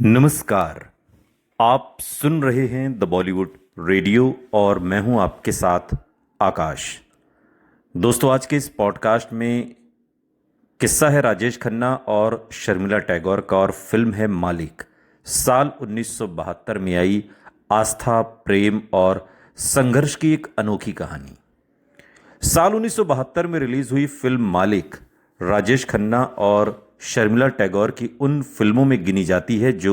नमस्कार। आप सुन रहे हैं द बॉलीवुड रेडियो और मैं हूं आपके साथ आकाश। दोस्तों, आज के इस पॉडकास्ट में किस्सा है राजेश खन्ना और शर्मिला टैगोर का और फिल्म है मालिक। साल 1972 में आई आस्था, प्रेम और संघर्ष की एक अनोखी कहानी। साल 1972 में रिलीज हुई फिल्म मालिक राजेश खन्ना और शर्मिला टैगोर की उन फिल्मों में गिनी जाती है जो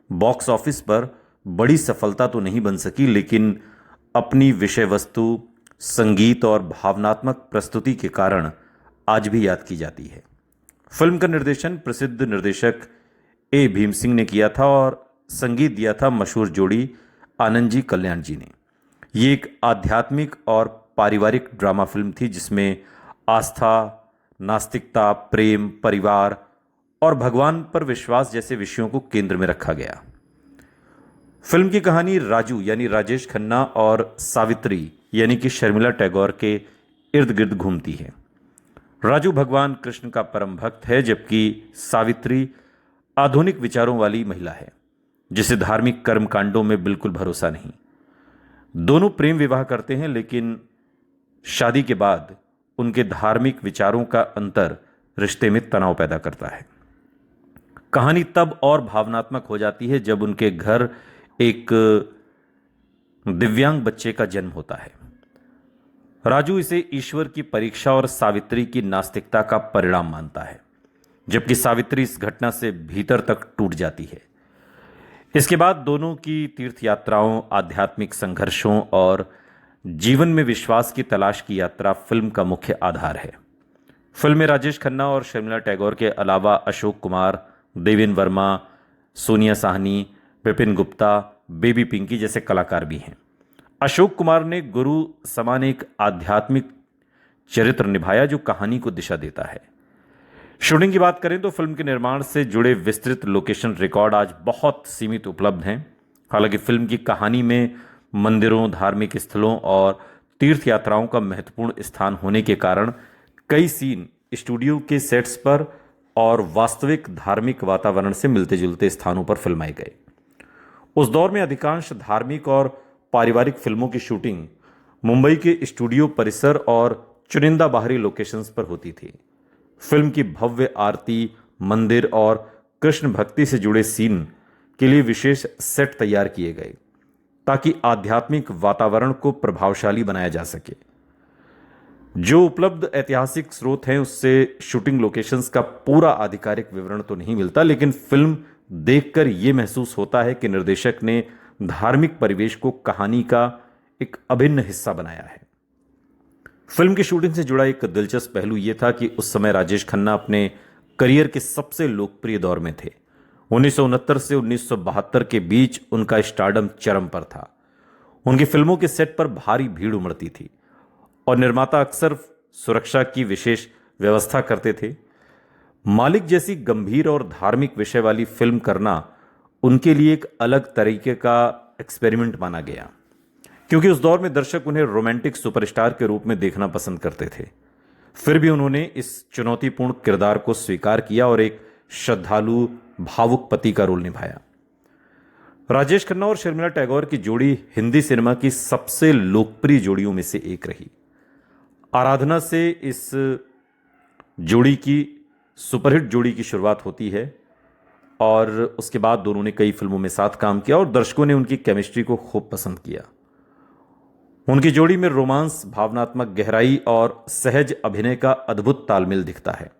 बॉक्स ऑफिस पर बड़ी सफलता तो नहीं बन सकी, लेकिन अपनी विषय वस्तु, संगीत और भावनात्मक प्रस्तुति के कारण आज भी याद की जाती है। फिल्म का निर्देशन प्रसिद्ध निर्देशक ए भीम सिंह ने किया था और संगीत दिया था मशहूर जोड़ी आनंद जी कल्याण जी ने। ये एक आध्यात्मिक और पारिवारिक ड्रामा फिल्म थी जिसमें आस्था, नास्तिकता, प्रेम, परिवार और भगवान पर विश्वास जैसे विषयों को केंद्र में रखा गया। फिल्म की कहानी राजू यानी राजेश खन्ना और सावित्री यानी कि शर्मिला टैगोर के इर्द गिर्द घूमती है। राजू भगवान कृष्ण का परम भक्त है, जबकि सावित्री आधुनिक विचारों वाली महिला है जिसे धार्मिक कर्म कांडों में बिल्कुल भरोसा नहीं। दोनों प्रेम विवाह करते हैं, लेकिन शादी के बाद उनके धार्मिक विचारों का अंतर रिश्ते में तनाव पैदा करता है। कहानी तब और भावनात्मक हो जाती है जब उनके घर एक दिव्यांग बच्चे का जन्म होता है। राजू इसे ईश्वर की परीक्षा और सावित्री की नास्तिकता का परिणाम मानता है, जबकि सावित्री इस घटना से भीतर तक टूट जाती है। इसके बाद दोनों की तीर्थ यात्राओं, आध्यात्मिक संघर्षों और जीवन में विश्वास की तलाश की यात्रा फिल्म का मुख्य आधार है। फिल्म में राजेश खन्ना और शर्मिला टैगोर के अलावा अशोक कुमार, देवेन वर्मा, सोनिया साहनी, विपिन गुप्ता, बेबी पिंकी जैसे कलाकार भी हैं। अशोक कुमार ने गुरु समान एक आध्यात्मिक चरित्र निभाया जो कहानी को दिशा देता है। शूटिंग की बात करें तो फिल्म के निर्माण से जुड़े विस्तृत लोकेशन रिकॉर्ड आज बहुत सीमित उपलब्ध हैं। हालांकि फिल्म की कहानी में मंदिरों, धार्मिक स्थलों और तीर्थ यात्राओं का महत्वपूर्ण स्थान होने के कारण कई सीन स्टूडियो के सेट्स पर और वास्तविक धार्मिक वातावरण से मिलते जुलते स्थानों पर फिल्माए गए। उस दौर में अधिकांश धार्मिक और पारिवारिक फिल्मों की शूटिंग मुंबई के स्टूडियो परिसर और चुनिंदा बाहरी लोकेशंस पर होती थी। फिल्म की भव्य आरती, मंदिर और कृष्ण भक्ति से जुड़े सीन के लिए विशेष सेट तैयार किए गए ताकि आध्यात्मिक वातावरण को प्रभावशाली बनाया जा सके। जो उपलब्ध ऐतिहासिक स्रोत हैं उससे शूटिंग लोकेशंस का पूरा आधिकारिक विवरण तो नहीं मिलता, लेकिन फिल्म देखकर यह महसूस होता है कि निर्देशक ने धार्मिक परिवेश को कहानी का एक अभिन्न हिस्सा बनाया है। फिल्म की शूटिंग से जुड़ा एक दिलचस्प पहलू यह था कि उस समय राजेश खन्ना अपने करियर के सबसे लोकप्रिय दौर में थे। 1969 से 1972 के बीच उनका स्टारडम चरम पर था। उनकी फिल्मों के सेट पर भारी भीड़ उमड़ती थी और निर्माता अक्सर सुरक्षा की विशेष व्यवस्था करते थे। मालिक जैसी गंभीर और धार्मिक विषय वाली फिल्म करना उनके लिए एक अलग तरीके का एक्सपेरिमेंट माना गया, क्योंकि उस दौर में दर्शक उन्हें रोमांटिक सुपरस्टार के रूप में देखना पसंद करते थे। फिर भी उन्होंने इस चुनौतीपूर्ण किरदार को स्वीकार किया और एक श्रद्धालु, भावुक पति का रोल निभाया। राजेश खन्ना और शर्मिला टैगोर की जोड़ी हिंदी सिनेमा की सबसे लोकप्रिय जोड़ियों में से एक रही। आराधना से इस जोड़ी की सुपरहिट जोड़ी की शुरुआत होती है और उसके बाद दोनों ने कई फिल्मों में साथ काम किया और दर्शकों ने उनकी केमिस्ट्री को खूब पसंद किया। उनकी जोड़ी में रोमांस, भावनात्मक गहराई और सहज अभिनय का अद्भुत तालमेल दिखता है।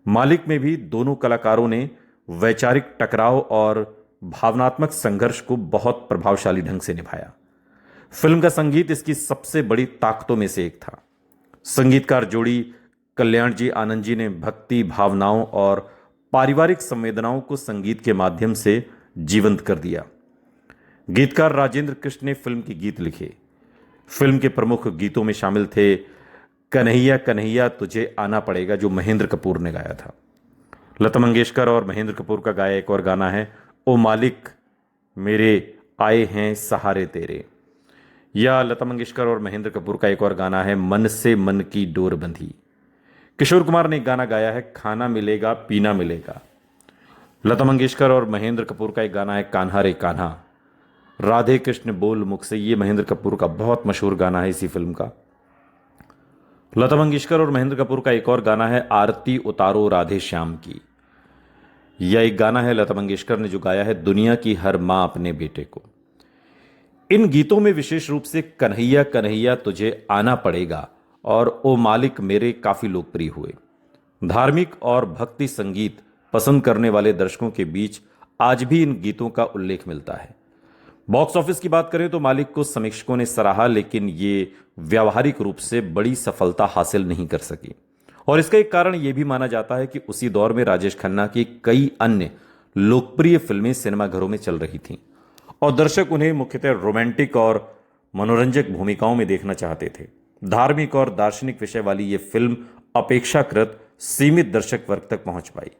मालिक में भी दोनों कलाकारों ने वैचारिक टकराव और भावनात्मक संघर्ष को बहुत प्रभावशाली ढंग से निभाया। फिल्म का संगीत इसकी सबसे बड़ी ताकतों में से एक था। संगीतकार जोड़ी कल्याण जी आनंद जी ने भक्ति, भावनाओं और पारिवारिक संवेदनाओं को संगीत के माध्यम से जीवंत कर दिया। गीतकार राजेंद्र कृष्ण ने फिल्म के गीत लिखे। फिल्म के प्रमुख गीतों में शामिल थे कन्हैया कन्हैया तुझे आना पड़ेगा, जो महेंद्र कपूर ने गाया था। लता मंगेशकर और महेंद्र कपूर का गाया एक और गाना है ओ मालिक मेरे आए हैं सहारे तेरे, या लता मंगेशकर और महेंद्र कपूर का एक और गाना है मन से मन की डोर बंधी। किशोर कुमार ने एक गाना गाया है खाना मिलेगा पीना मिलेगा। लता मंगेशकर और महेंद्र कपूर का एक गाना है कान्हा रे कान्हा, राधे कृष्ण बोल मुख से। ये महेंद्र कपूर का बहुत मशहूर गाना है इसी फिल्म का। लता मंगेशकर और महेंद्र कपूर का एक और गाना है आरती उतारो राधे श्याम की। यह एक गाना है लता मंगेशकर ने जो गाया है दुनिया की हर मां अपने बेटे को। इन गीतों में विशेष रूप से कन्हैया कन्हैया तुझे आना पड़ेगा और ओ मालिक मेरे काफी लोकप्रिय हुए। धार्मिक और भक्ति संगीत पसंद करने वाले दर्शकों के बीच आज भी इन गीतों का उल्लेख मिलता है। बॉक्स ऑफिस की बात करें तो मालिक को समीक्षकों ने सराहा, लेकिन ये व्यावहारिक रूप से बड़ी सफलता हासिल नहीं कर सकी। और इसका एक कारण यह भी माना जाता है कि उसी दौर में राजेश खन्ना की कई अन्य लोकप्रिय फिल्में सिनेमाघरों में चल रही थीं और दर्शक उन्हें मुख्यतः रोमांटिक और मनोरंजक भूमिकाओं में देखना चाहते थे। धार्मिक और दार्शनिक विषय वाली यह फिल्म अपेक्षाकृत सीमित दर्शक वर्ग तक पहुंच पाई।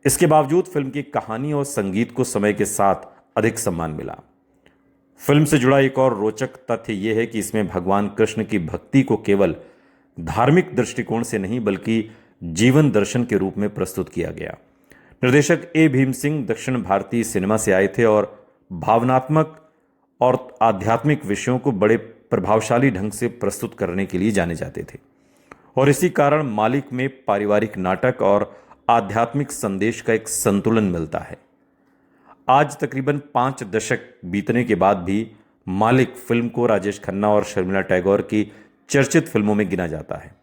इसके बावजूद फिल्म की कहानी और संगीत को समय के साथ अधिक सम्मान मिला। फिल्म से जुड़ा एक और रोचक तथ्य यह है कि इसमें भगवान कृष्ण की भक्ति को केवल धार्मिक दृष्टिकोण से नहीं बल्कि जीवन दर्शन के रूप में प्रस्तुत किया गया। निर्देशक ए भीम सिंह दक्षिण भारतीय सिनेमा से आए थे और भावनात्मक और आध्यात्मिक विषयों को बड़े प्रभावशाली ढंग से प्रस्तुत करने के लिए जाने जाते थे और इसी कारण मालिक में पारिवारिक नाटक और आध्यात्मिक संदेश का एक संतुलन मिलता है। आज तकरीबन 5 दशक बीतने के बाद भी मालिक फिल्म को राजेश खन्ना और शर्मिला टैगोर की चर्चित फिल्मों में गिना जाता है।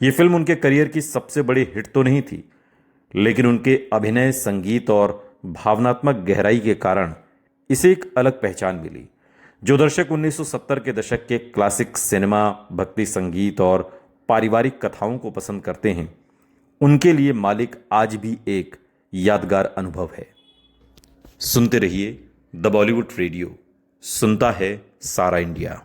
ये फिल्म उनके करियर की सबसे बड़ी हिट तो नहीं थी, लेकिन उनके अभिनय, संगीत और भावनात्मक गहराई के कारण इसे एक अलग पहचान मिली। जो दर्शक 1970 के दशक के क्लासिक सिनेमा, भक्ति संगीत और पारिवारिक कथाओं को पसंद करते हैं, उनके लिए मालिक आज भी एक यादगार अनुभव है। सुनते रहिए द बॉलीवुड रेडियो, सुनता है सारा इंडिया।